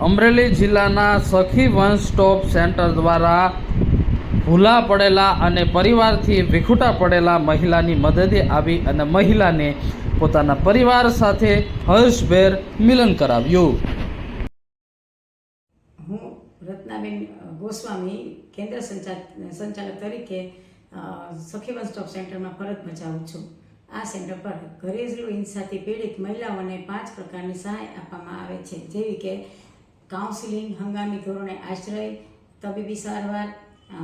અમરેલી જિલ્લાના સખી one stop centre દ્વારા ભૂલા પડેલા અને પરિવારથી વિખૂટા પડેલા મહિલાની મદદે આવી અને મહિલાને પોતાના પરિવાર સાથે હર્ષભેર મિલન કરાવ્યું. હું રત્નાબેન ગોસ્વામી કેન્દ્ર સંચાલક તરીકે સખી વન સ્ટોપ સેન્ટરમાં ફરજ બજાવું છું. આ સેન્ટર પર ઘરેલું હિંસાથી પીડિત મહિલાઓને 5 પ્રકારની સહાય આપવામાં આવે છે, જેવી કે કાઉન્સિલિંગ, હંગામી ધોરણે આશ્રય, તબીબી સારવાર,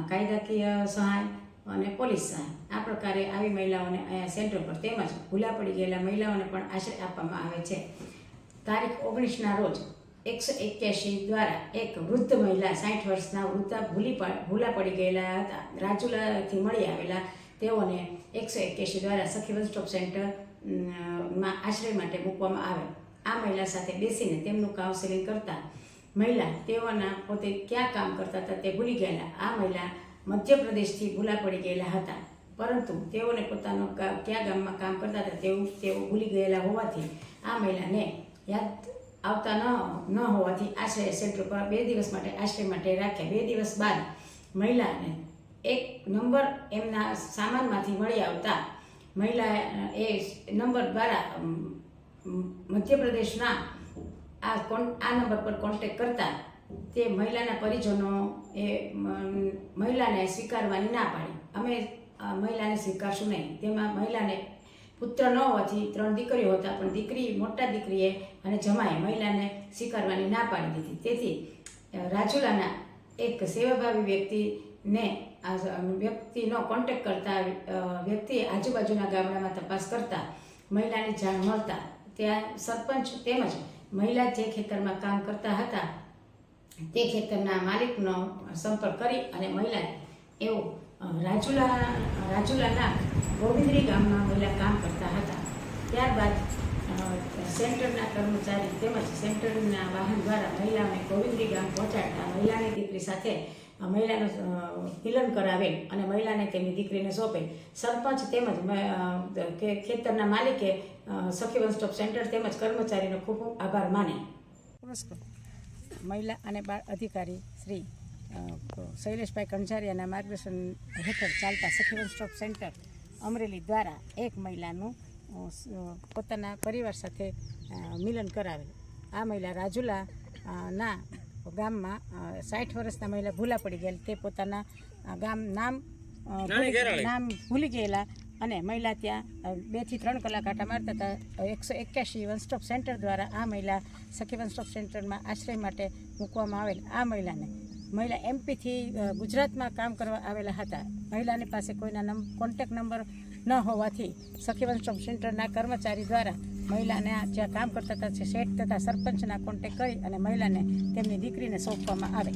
કાયદાકીય સહાય અને પોલીસ સહાય. આ પ્રકારે આવી મહિલાઓને અહીંયા સેન્ટર પર તેમજ ભૂલા પડી ગયેલા મહિલાઓને પણ આશ્રય આપવામાં આવે છે. તારીખ 19ના રોજ 181 દ્વારા એક વૃદ્ધ મહિલા 60 વર્ષના વૃદ્ધા ભૂલા પડી ગયેલા હતા. રાજુલાથી મળી આવેલા તેઓને 181 દ્વારા સખી વન સ્ટોપ સેન્ટરમાં આશ્રય માટે મૂકવામાં આવે. આ મહિલા સાથે બેસીને તેમનું કાઉન્સેલિંગ કરતા મહિલા તેઓના પોતે ક્યાં કામ કરતા હતા તે ભૂલી ગયેલા. આ મહિલા મધ્યપ્રદેશથી ભૂલા પડી ગયેલા હતા, પરંતુ તેઓને પોતાનો કયા ગામમાં કામ કરતા હતા તેઓ ભૂલી ગયેલા હોવાથી આ મહિલાને યાદ આવતા ન હોવાથી આશ્રય સેન્ટર પર 2 દિવસ માટે આશ્રય માટે રાખ્યા. 2 દિવસ બાદ મહિલાને એક નંબર એમના સામાનમાંથી મળી આવતા મહિલા એ નંબર દ્વારા મધ્યપ્રદેશના આ નંબર પર કોન્ટેક્ટ કરતા તે મહિલાના પરિજનો એ મહિલાને સ્વીકારવાની ના પાડી. અમે મહિલાને સ્વીકારશું નહીં. તેમાં મહિલાને પુત્ર ન હોવાથી 3 દીકરીઓ હતા, પણ મોટા દીકરીએ અને જમાએ મહિલાને સ્વીકારવાની ના પાડી દીધી. તેથી રાજુલાના એક સેવાભાવી વ્યક્તિનો કોન્ટેક્ટ કરતા વ્યક્તિએ આજુબાજુના ગામડામાં તપાસ કરતા મહિલાની જાણ મળતા ત્યાં સરપંચ તેમજ મહિલા જે ખેતરમાં કામ કરતા હતા તે ખેતરના માલિકનો સંપર્ક કરી અને મહિલાને એવું રાજુલાના ગોવિંદરી ગામમાં મહિલા કામ કરતા હતા. ત્યારબાદ સેન્ટરના કર્મચારી તેમજ સેન્ટરના વાહન દ્વારા મહિલાઓને ગોવિંદરી ગામ પહોંચાડતા મહિલાની દીકરી સાથે મહિલાનું મિલન કરાવેલ અને મહિલાને તેમની દીકરીને સોંપેલ. સરપંચ તેમજ ખેતરના માલિકે સખી વન સ્ટોપ સેન્ટર તેમજ કર્મચારીનો ખૂબ ખૂબ આભાર માને. મહિલા અને બાળ અધિકારી શ્રી શૈલેષભાઈ કંજારિયાના માર્ગદર્શન હેઠળ ચાલતા સખી વન સ્ટોપ સેન્ટર અમરેલી દ્વારા એક મહિલાનું પોતાના પરિવાર સાથે મિલન કરાવેલ. આ મહિલા રાજુલાના ગામમાં 60 વર્ષના મહિલા ભૂલા પડી ગયેલ. તે પોતાના નામ ભૂલી ગયેલા અને મહિલા ત્યાં 2 થી 3 કલાક આટા મારતા હતા. 181 વન સ્ટોપ સેન્ટર દ્વારા આ મહિલા સખી વન સ્ટોપ સેન્ટરમાં આશ્રય માટે મૂકવામાં આવેલ. આ મહિલા એમપીથી ગુજરાતમાં કામ કરવા આવેલા હતા. મહિલાની પાસે કોઈના કોન્ટેક્ટ નંબર ન હોવાથી સખી વન સ્ટોપ સેન્ટરના કર્મચારી દ્વારા મહિલાને જ્યાં કામ કરતા હતા શેઠ તથા સરપંચના કોન્ટેક્ટ કરી અને મહિલાને તેમની દીકરીને સોંપવામાં આવે.